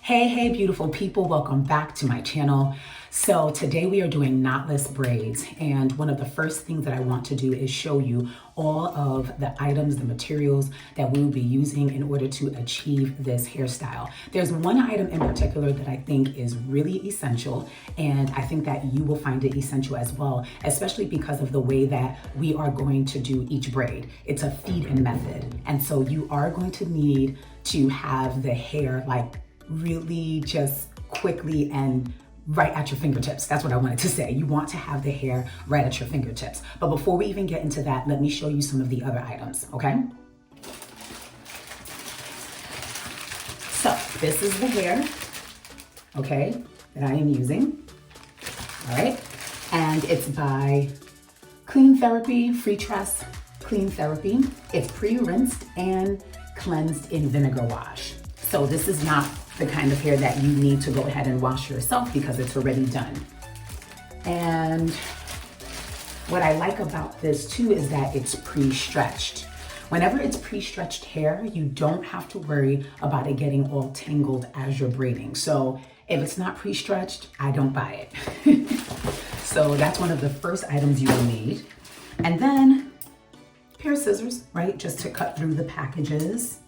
Hey, beautiful people, welcome back to my channel. So today we are doing knotless braids, and one of the first things that I want to do is show you all of the items, the materials that we will be using in order to achieve this hairstyle. There's one item in particular that I think is really essential, and I think that you will find it essential as well, especially because of the way that we are going to do each braid. It's a feed-in method, and so you are going to need to have the hair like really just quickly and right at your fingertips. That's what I wanted to say. You want to have the hair right at your fingertips. But before we even get into that, let me show you some of the other items, okay? So this is the hair, okay, that I am using, all right? And it's by Clean Therapy, Free Tress Clean Therapy. It's pre-rinsed and cleansed in vinegar wash. So this is not the kind of hair that you need to go ahead and wash yourself because it's already done. And what I like about this too is that it's pre-stretched. Whenever it's pre-stretched hair, you don't have to worry about it getting all tangled as you're braiding. So if it's not pre-stretched, I don't buy it. So that's one of the first items you will need. And then a pair of scissors, right? Just to cut through the packages.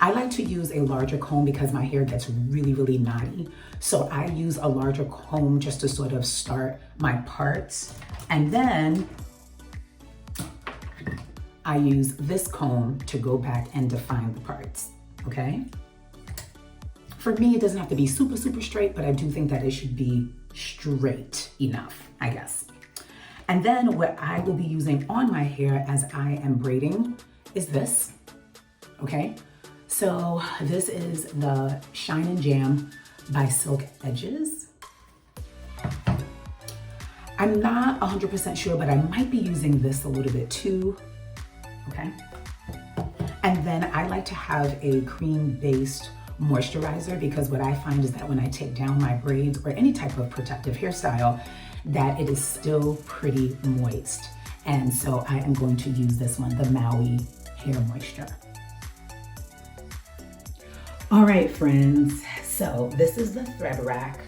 I like to use a larger comb because my hair gets really knotty. So I use a larger comb just to sort of start my parts. And then I use this comb to go back and define the parts, okay? For me, it doesn't have to be super straight, but I do think that it should be straight enough, I guess. And then what I will be using on my hair as I am braiding is this, okay? So this is the Shine and Jam by Silk Edges. I'm not 100% sure, but I might be using this a little bit too, okay? And then I like to have a cream-based moisturizer because what I find is that when I take down my braids or any type of protective hairstyle, that it is still pretty moist. And so I am going to use this one, the Maui Hair Moisture. All right, friends, so this is the thread rack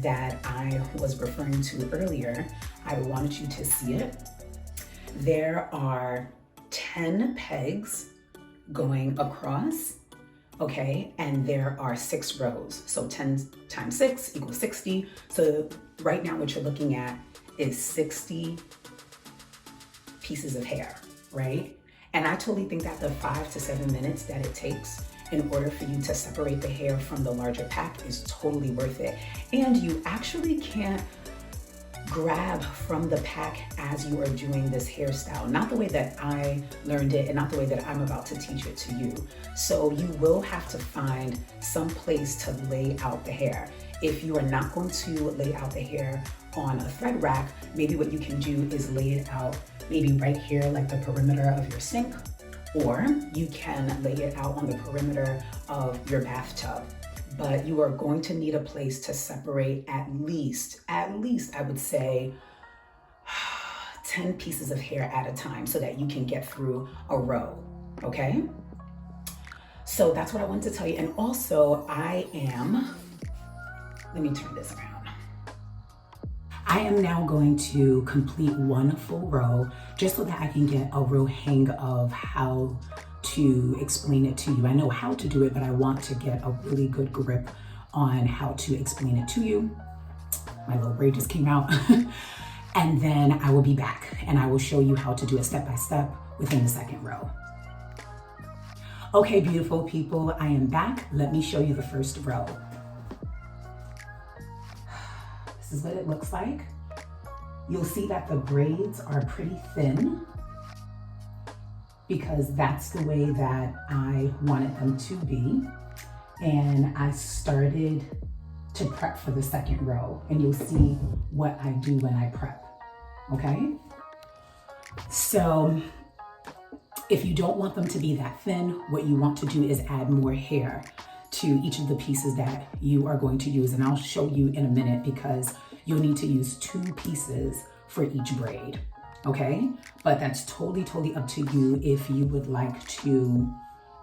that I was referring to earlier. I wanted you to see it. There are 10 pegs going across, okay? And there are 6 rows. So 10 times 6 equals 60. So right now what you're looking at is 60 pieces of hair, right? And I totally think that the 5 to 7 minutes that it takes in order for you to separate the hair from the larger pack is totally worth it. And you actually can't grab from the pack as you are doing this hairstyle. Not the way that I learned it and not the way that I'm about to teach it to you. So you will have to find some place to lay out the hair. If you are not going to lay out the hair on a thread rack, maybe what you can do is lay it out maybe right here like the perimeter of your sink, or you can lay it out on the perimeter of your bathtub. But you are going to need a place to separate at least I would say 10 pieces of hair at a time so that you can get through a row, okay? So that's what I wanted to tell you. And also let me turn this around. I am now going to complete one full row just so that I can get a real hang of how to explain it to you. I know how to do it, but I want to get a really good grip on how to explain it to you. My little braid just came out. And then I will be back and I will show you how to do it step by step within the second row. Okay, beautiful people, I am back. Let me show you the first row. This is what it looks like. You'll see that the braids are pretty thin because that's the way that I wanted them to be. And I started to prep for the second row, and you'll see what I do when I prep, okay? So if you don't want them to be that thin, what you want to do is add more hair to each of the pieces that you are going to use. And I'll show you in a minute because you'll need to use 2 pieces for each braid, okay? But that's totally up to you if you would like to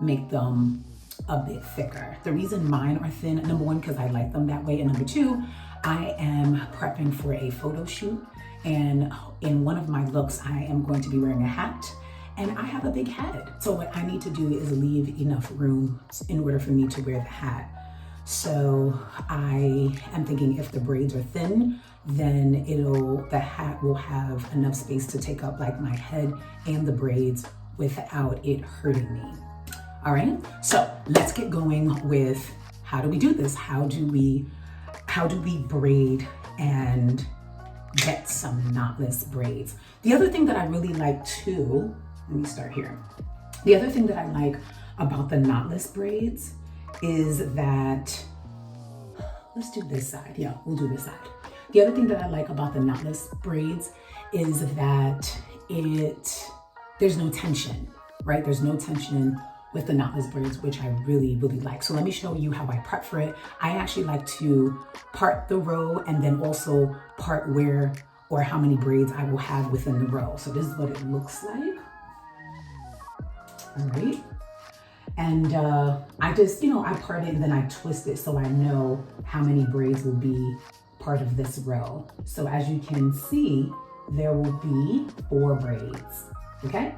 make them a bit thicker. The reason mine are thin, number one, because I like them that way, and number two, I am prepping for a photo shoot, and in one of my looks, I am going to be wearing a hat, and I have a big head. So what I need to do is leave enough room in order for me to wear the hat. So I am thinking if the braids are thin, then the hat will have enough space to take up like my head and the braids without it hurting me. All right, so let's get going with how do we do this? How do we braid and get some knotless braids? The other thing that I really like too, let me start here. The other thing that I like about the knotless braids is that, let's do this side. Yeah, we'll do this side. The other thing that I like about the knotless braids is that there's no tension, right? There's no tension with the knotless braids, which I really, really like. So let me show you how I prep for it. I actually like to part the row and then also part where or how many braids I will have within the row. So this is what it looks like. All right. And I just, I part it and then I twist it so I know how many braids will be part of this row. So as you can see, there will be 4 braids, okay?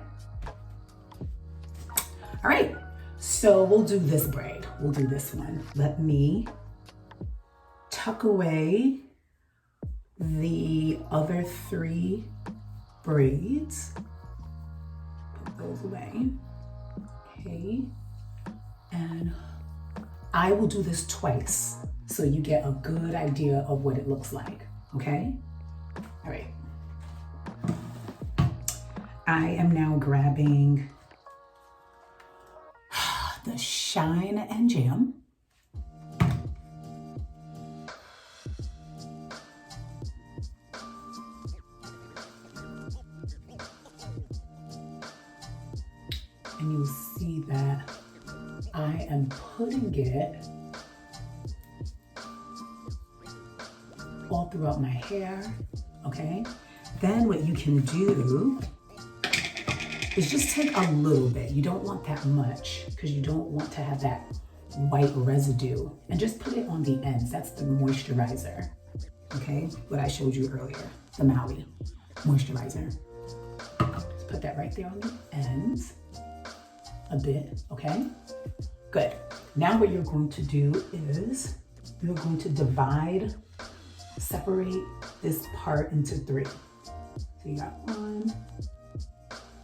All right, so we'll do this braid. We'll do this one. Let me tuck away the other 3 braids. Put those away, okay? And I will do this twice so you get a good idea of what it looks like, okay? All right. I am now grabbing the Shine and Jam. And you'll see that I am putting it all throughout my hair, okay? Then what you can do is just take a little bit. You don't want that much because you don't want to have that white residue, and just put it on the ends. That's the moisturizer, okay? What I showed you earlier, the Maui moisturizer. Just put that right there on the ends a bit, okay? Good. Now what you're going to do is you're going to separate this part into 3. So you got 1,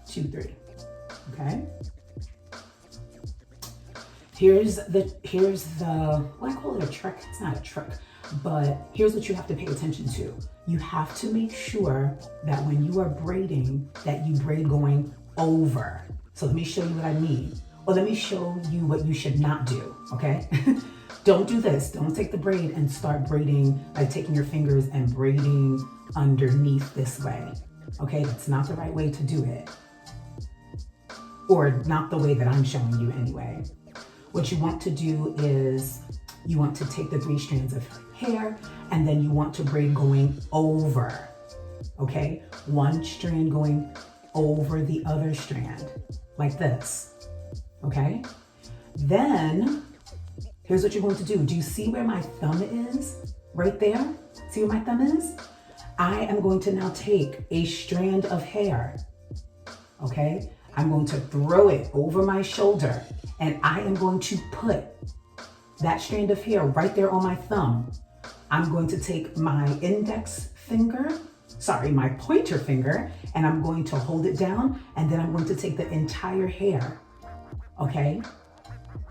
2, 3, okay? Here's the, well, I call it a trick. It's not a trick, but here's what you have to pay attention to. You have to make sure that when you are braiding, that you braid going over. So let me show you what I mean. Or let me show you what you should not do, okay? Don't do this. Don't take the braid and start braiding, like taking your fingers and braiding underneath this way, okay? That's not the right way to do it. Or not the way that I'm showing you anyway. What you want to do is you want to take the 3 strands of hair and then you want to braid going over, okay? 1 strand going over the other strand, like this, okay? Then, here's what you're going to do. Do you see where my thumb is? Right there? See where my thumb is? I am going to now take a strand of hair, okay? I'm going to throw it over my shoulder and I am going to put that strand of hair right there on my thumb. I'm going to take my my pointer finger, and I'm going to hold it down, and then I'm going to take the entire hair, okay?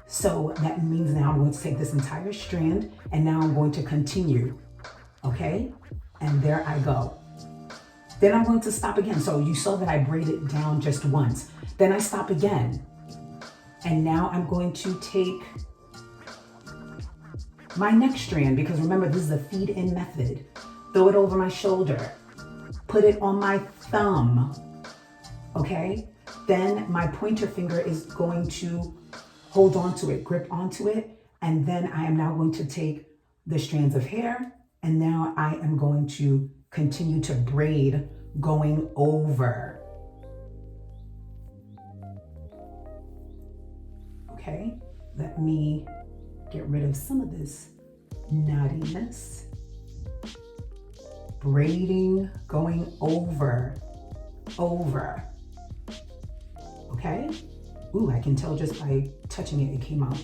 So that means now I'm going to take this entire strand and now I'm going to continue, okay? And there I go. Then I'm going to stop again. So you saw that I braided down just once. Then I stop again. And now I'm going to take my next strand, because remember, this is a feed-in method. Throw it over my shoulder. Put it on my thumb, okay? Then my pointer finger is going to hold onto it, grip onto it. And then I am now going to take the strands of hair, and now I am going to continue to braid going over. Okay, Let me get rid of some of this knottiness. Braiding, going over. Okay? Ooh, I can tell just by touching it, it came out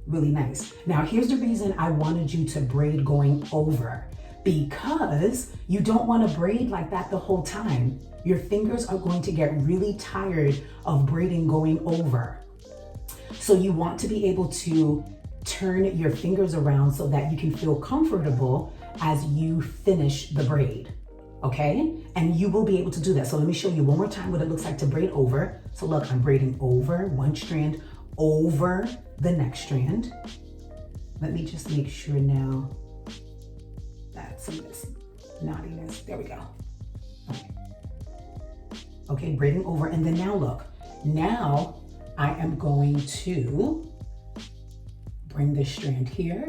really nice. Now, here's the reason I wanted you to braid going over, because you don't want to braid like that the whole time. Your fingers are going to get really tired of braiding going over. So you want to be able to turn your fingers around so that you can feel comfortable as you finish the braid, okay? And you will be able to do that. So let me show you one more time what it looks like to braid over. So look, I'm braiding over one strand, over the next strand. Let me just make sure now that some of this knottiness, there we go. Okay, braiding over, and then now look, now I am going to bring this strand here.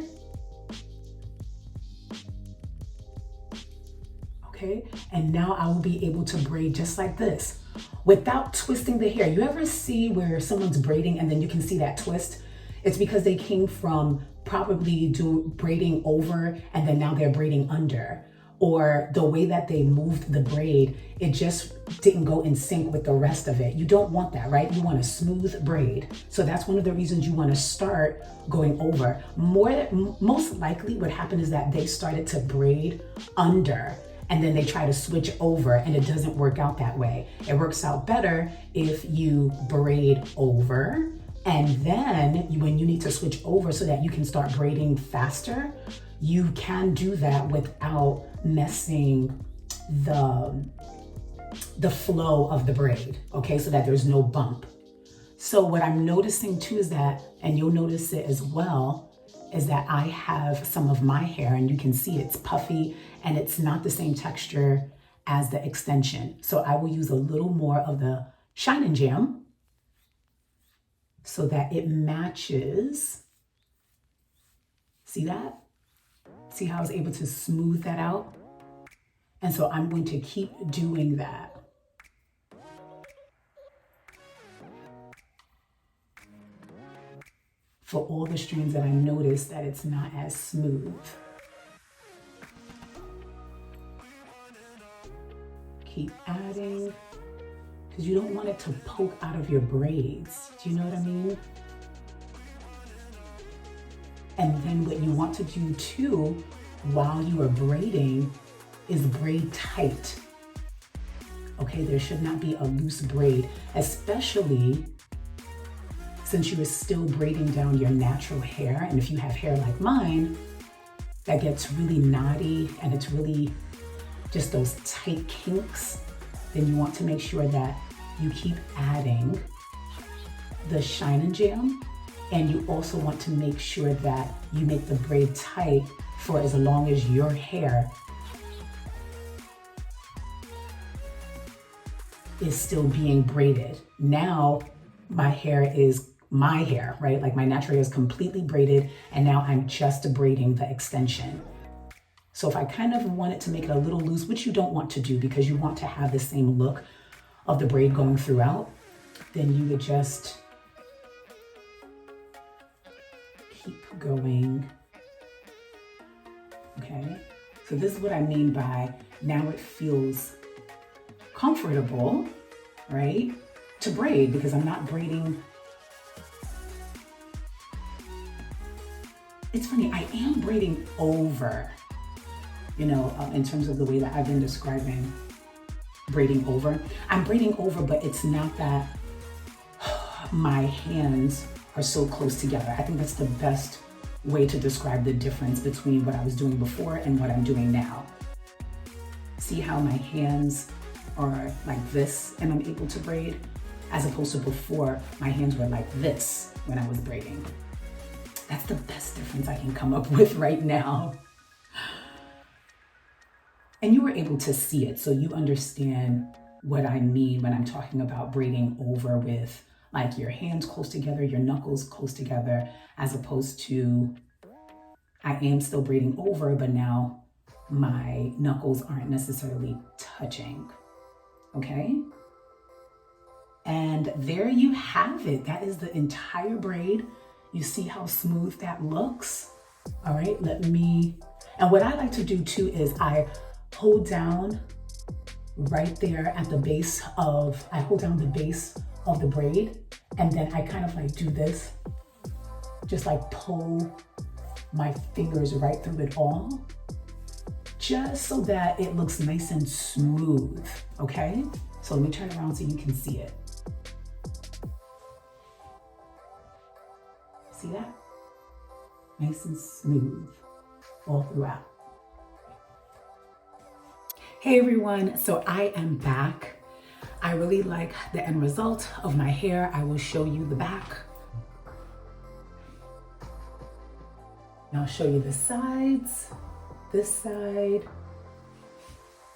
Okay, and now I will be able to braid just like this without twisting the hair. You ever see where someone's braiding and then you can see that twist? It's because they came from probably braiding over and then now they're braiding under. Or the way that they moved the braid, it just didn't go in sync with the rest of it. You don't want that, right? You want a smooth braid. So that's one of the reasons you want to start going over. Most likely what happened is that they started to braid under and then they try to switch over and it doesn't work out that way. It works out better if you braid over and then when you need to switch over so that you can start braiding faster, you can do that without messing the flow of the braid, okay, so that there's no bump. So what I'm noticing too is that, and you'll notice it as well, is that I have some of my hair and you can see it's puffy and it's not the same texture as the extension. So I will use a little more of the Shine and Jam so that it matches. See that? See how I was able to smooth that out? And so I'm going to keep doing that. For all the strands that I notice that it's not as smooth. Keep adding, because you don't want it to poke out of your braids. Do you know what I mean? And then what you want to do too, while you are braiding, is braid tight. Okay, there should not be a loose braid, especially since you are still braiding down your natural hair. And if you have hair like mine, that gets really knotty and it's really just those tight kinks, then you want to make sure that you keep adding the Shine and Jam. And you also want to make sure that you make the braid tight for as long as your hair is still being braided. Now my hair, right? Like my natural hair is completely braided and now I'm just braiding the extension. So if I kind of wanted to make it a little loose, which you don't want to do because you want to have the same look of the braid going throughout, then you would just keep going. Okay, so this is what I mean by now it feels comfortable, right, to braid because I'm not braiding. It's funny, I am braiding over, you know, in terms of the way that I've been describing braiding over. I'm braiding over, but it's not that my hands are so close together. I think that's the best way to describe the difference between what I was doing before and what I'm doing now. See how my hands are like this and I'm able to braid, as opposed to before my hands were like this when I was braiding. That's the best difference I can come up with right now. And you were able to see it, so you understand what I mean when I'm talking about braiding over with like your hands close together, your knuckles close together, as opposed to I am still braiding over, but now my knuckles aren't necessarily touching, okay? And there you have it. That is the entire braid You see how smooth that looks? All right, and what I like to do too is I hold down right there at the base I hold down the base of the braid, and then I kind of like do this, just like pull my fingers right through it all, just so that it looks nice and smooth, okay? So let me turn around so you can see it. See that? Nice and smooth all throughout. Hey everyone, so I am back. I really like the end result of my hair. I will show you the back. And I'll show you the sides, this side,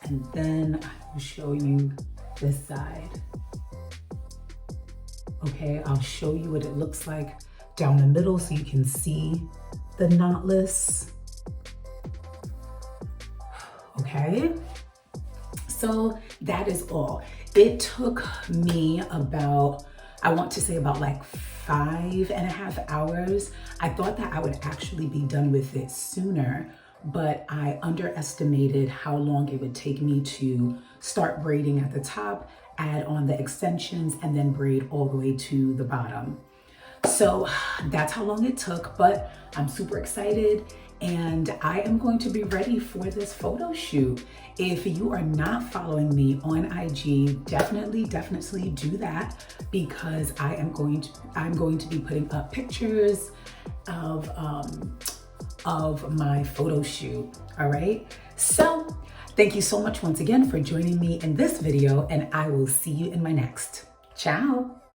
and then I will show you this side. Okay, I'll show you what it looks like down the middle so you can see the knotless. Okay, so that is all. It took me about, I want to say about like 5.5 hours. I thought that I would actually be done with it sooner, but I underestimated how long it would take me to start braiding at the top, add on the extensions, and then braid all the way to the bottom. So that's how long it took, but I'm super excited and I am going to be ready for this photo shoot. If you are not following me on IG, definitely do that, because I'm going to be putting up pictures of my photo shoot. All right. So thank you so much once again for joining me in this video, and I will see you in my next. Ciao.